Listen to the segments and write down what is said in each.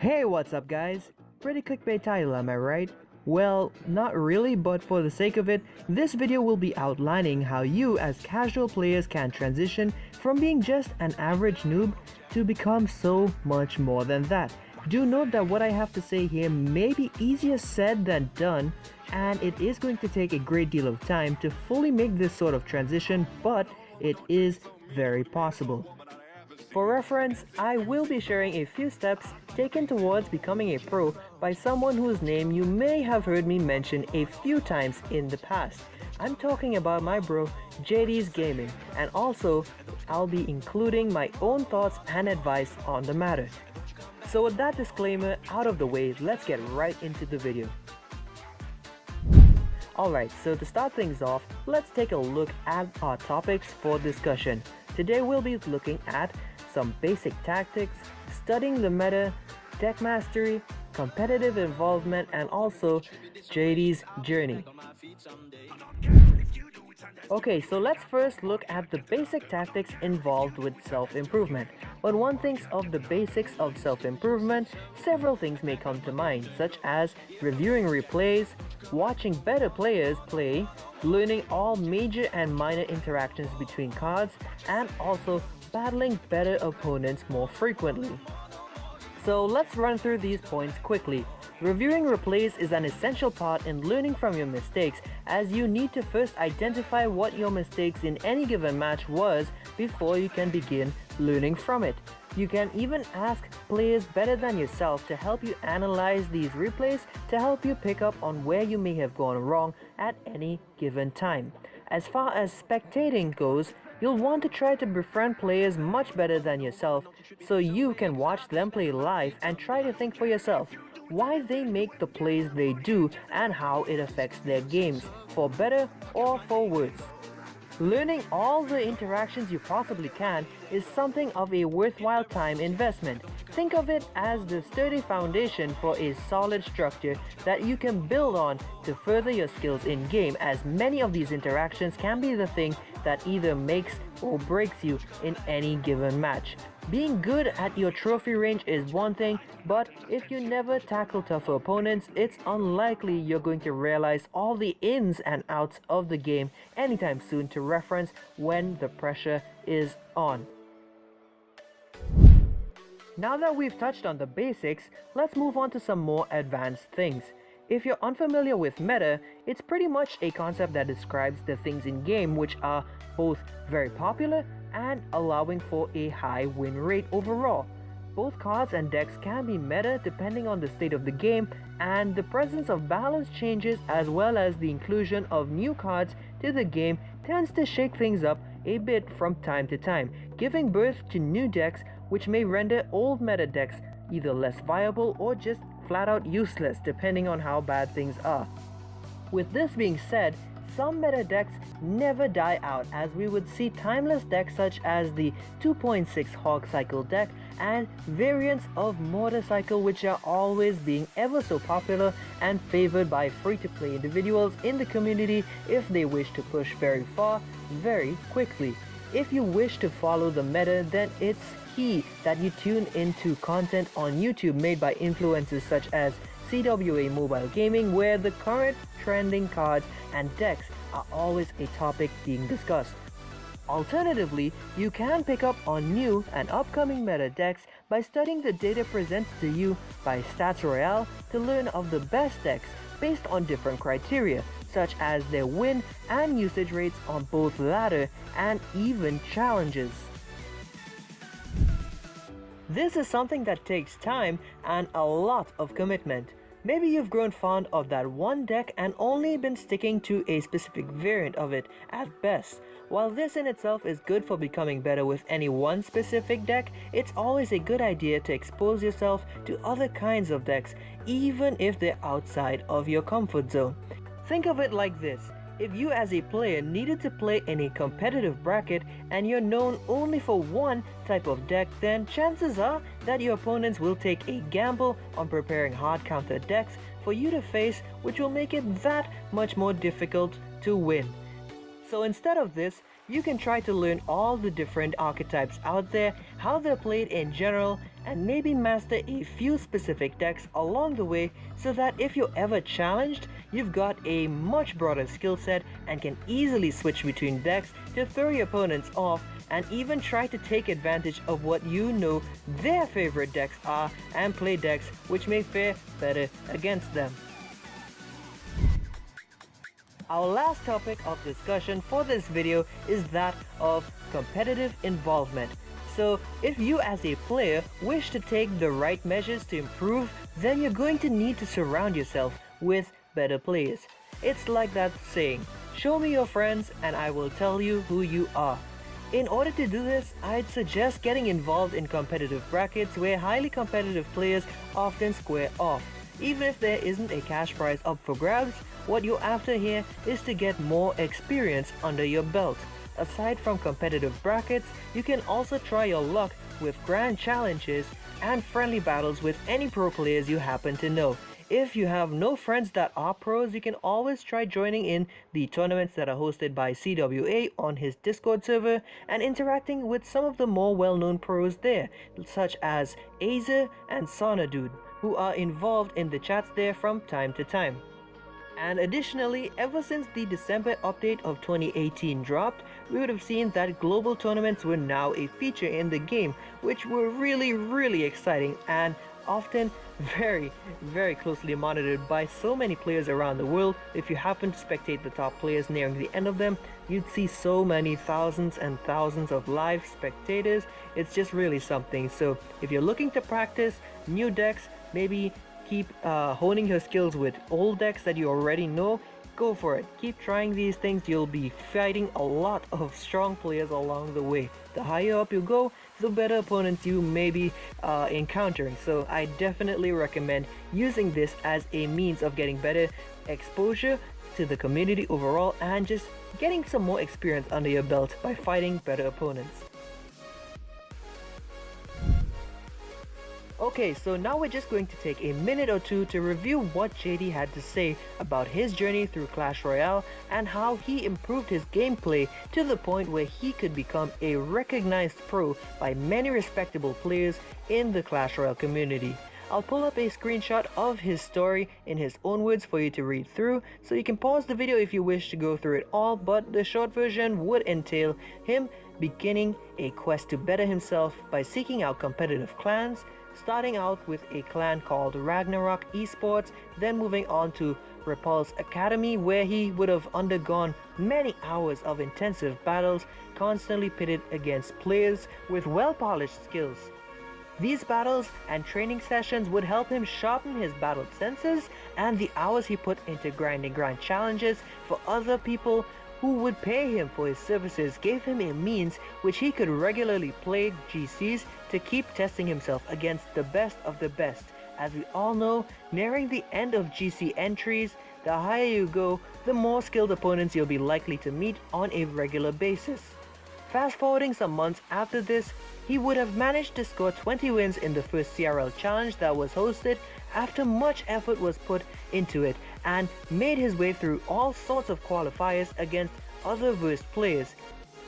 Hey, what's up guys? Pretty clickbait title, am I right? Well, not really, but for the sake of it, this video will be outlining how you as casual players can transition from being just an average noob to become so much more than that. Do note that what I have to say here may be easier said than done, and it is going to take a great deal of time to fully make this sort of transition, but it is very possible. For reference, I will be sharing a few steps taken towards becoming a pro by someone whose name you may have heard me mention a few times in the past. I'm talking about my bro JD's Gaming, and also I'll be including my own thoughts and advice on the matter. So with that disclaimer out of the way, let's get right into the video. Alright, so to start things off, let's take a look at our topics for discussion. Today we'll be looking at some basic tactics, studying the meta, deck mastery, competitive involvement, and also JD's journey. Okay, so let's first look at the basic tactics involved with self-improvement. When one thinks of the basics of self-improvement, several things may come to mind, such as reviewing replays, watching better players play, learning all major and minor interactions between cards, and also battling better opponents more frequently. So let's run through these points quickly. Reviewing replays is an essential part in learning from your mistakes, as you need to first identify what your mistakes in any given match was before you can begin learning from it. You can even ask players better than yourself to help you analyze these replays to help you pick up on where you may have gone wrong at any given time. As far as spectating goes, you'll want to try to befriend players much better than yourself so you can watch them play live and try to think for yourself why they make the plays they do and how it affects their games, for better or for worse. Learning all the interactions you possibly can is something of a worthwhile time investment. Think of it as the sturdy foundation for a solid structure that you can build on to further your skills in game, as many of these interactions can be the thing that either makes or breaks you in any given match. Being good at your trophy range is one thing, but if you never tackle tougher opponents, it's unlikely you're going to realize all the ins and outs of the game anytime soon to reference when the pressure is on. Now that we've touched on the basics, let's move on to some more advanced things. If you're unfamiliar with meta, it's pretty much a concept that describes the things in game which are both very popular and allowing for a high win rate overall. Both cards and decks can be meta depending on the state of the game, and the presence of balance changes as well as the inclusion of new cards to the game tends to shake things up a bit from time to time, giving birth to new decks which may render old meta decks either less viable or just flat out useless depending on how bad things are. With this being said, some meta decks never die out, as we would see timeless decks such as the 2.6 Hog Cycle deck and variants of Motorcycle, which are always being ever so popular and favored by free-to-play individuals in the community if they wish to push very far very quickly. If you wish to follow the meta, then it's key that you tune into content on YouTube made by influencers such as CWA Mobile Gaming, where the current trending cards and decks are always a topic being discussed. Alternatively, you can pick up on new and upcoming meta decks by studying the data presented to you by Royale to learn of the best decks based on different criteria, such as their win and usage rates on both ladder and even challenges. This is something that takes time and a lot of commitment. Maybe you've grown fond of that one deck and only been sticking to a specific variant of it at best. While this in itself is good for becoming better with any one specific deck, it's always a good idea to expose yourself to other kinds of decks, even if they're outside of your comfort zone. Think of it like this. If you as a player needed to play in a competitive bracket and you're known only for one type of deck, then chances are that your opponents will take a gamble on preparing hard counter decks for you to face, which will make it that much more difficult to win. So instead of this, you can try to learn all the different archetypes out there, how they're played in general, and maybe master a few specific decks along the way so that if you're ever challenged, you've got a much broader skill set and can easily switch between decks to throw your opponents off and even try to take advantage of what you know their favorite decks are and play decks which may fare better against them. Our last topic of discussion for this video is that of competitive involvement. So if you as a player wish to take the right measures to improve, then you're going to need to surround yourself with better players. It's like that saying, show me your friends and I will tell you who you are. In order to do this, I'd suggest getting involved in competitive brackets where highly competitive players often square off. Even if there isn't a cash prize up for grabs, what you're after here is to get more experience under your belt. Aside from competitive brackets, you can also try your luck with grand challenges and friendly battles with any pro players you happen to know. If you have no friends that are pros, you can always try joining in the tournaments that are hosted by CWA on his Discord server and interacting with some of the more well-known pros there, such as Azer and Sonadude, who are involved in the chats there from time to time. And additionally, ever since the December update of 2018 dropped, we would have seen that global tournaments were now a feature in the game, which were really exciting and often very closely monitored by so many players around the world. If you happen to spectate the top players nearing the end of them, you'd see so many thousands and thousands of live spectators. It's just really something. So if you're looking to practice new decks, maybe keep honing your skills with old decks that you already know, go for it. Keep trying these things. You'll be fighting a lot of strong players along the way. The higher up you go, the better opponents you may be encountering. So I definitely recommend using this as a means of getting better exposure to the community overall and just getting some more experience under your belt by fighting better opponents. Okay, so now we're just going to take a minute or two to review what JD had to say about his journey through Clash Royale and how he improved his gameplay to the point where he could become a recognized pro by many respectable players in the Clash Royale community. I'll pull up a screenshot of his story in his own words for you to read through, so you can pause the video if you wish to go through it all, but the short version would entail him beginning a quest to better himself by seeking out competitive clans, starting out with a clan called Ragnarok Esports, then moving on to Repulse Academy, where he would have undergone many hours of intensive battles, constantly pitted against players with well-polished skills. These battles and training sessions would help him sharpen his battle senses, and the hours he put into grinding grand challenges for other people who would pay him for his services gave him a means which he could regularly play GCs to keep testing himself against the best of the best. As we all know, nearing the end of GC entries, the higher you go, the more skilled opponents you'll be likely to meet on a regular basis. Fast forwarding some months after this, he would have managed to score 20 wins in the first CRL challenge that was hosted after much effort was put into it, and made his way through all sorts of qualifiers against other versed players.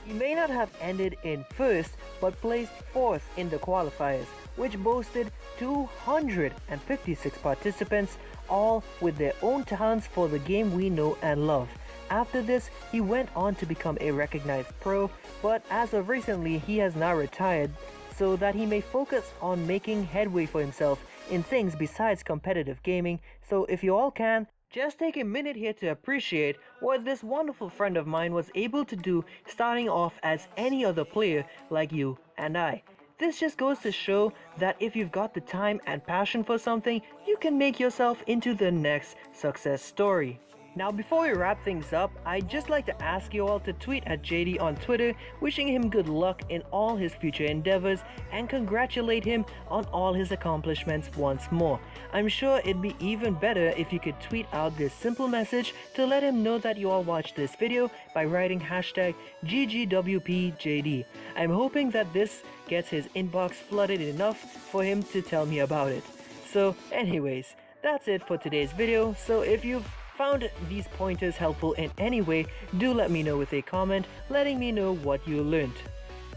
He may not have ended in first, but placed fourth in the qualifiers, which boasted 256 participants, all with their own talents for the game we know and love. After this, he went on to become a recognized pro, but as of recently he has now retired so that he may focus on making headway for himself in things besides competitive gaming. So if you all can, just take a minute here to appreciate what this wonderful friend of mine was able to do, starting off as any other player like you and I. This just goes to show that if you've got the time and passion for something, you can make yourself into the next success story. Now before we wrap things up, I'd just like to ask you all to tweet at JD on Twitter, wishing him good luck in all his future endeavors and congratulate him on all his accomplishments once more. I'm sure it'd be even better if you could tweet out this simple message to let him know that you all watched this video by writing hashtag GGWPJD. I'm hoping that this gets his inbox flooded enough for him to tell me about it. So anyways, that's it for today's video. So if you've found these pointers helpful in any way, do let me know with a comment letting me know what you learned.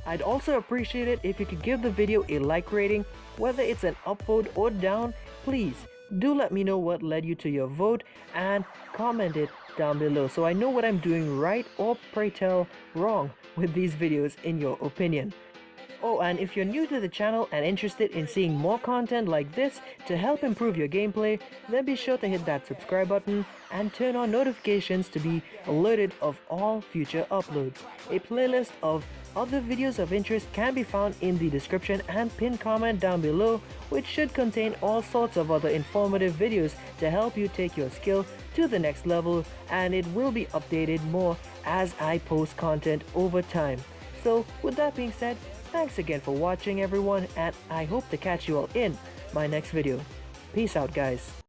I'd also appreciate it if you could give the video a like rating, whether it's an upvote or down. Please do let me know what led you to your vote and comment it down below so I know what I'm doing right or pray tell wrong with these videos in your opinion. Oh, and if you're new to the channel and interested in seeing more content like this to help improve your gameplay, then be sure to hit that subscribe button and turn on notifications to be alerted of all future uploads. A playlist of other videos of interest can be found in the description and pinned comment down below, which should contain all sorts of other informative videos to help you take your skill to the next level, and it will be updated more as I post content over time. So with that being said, thanks again for watching everyone, and I hope to catch you all in my next video. Peace out, guys.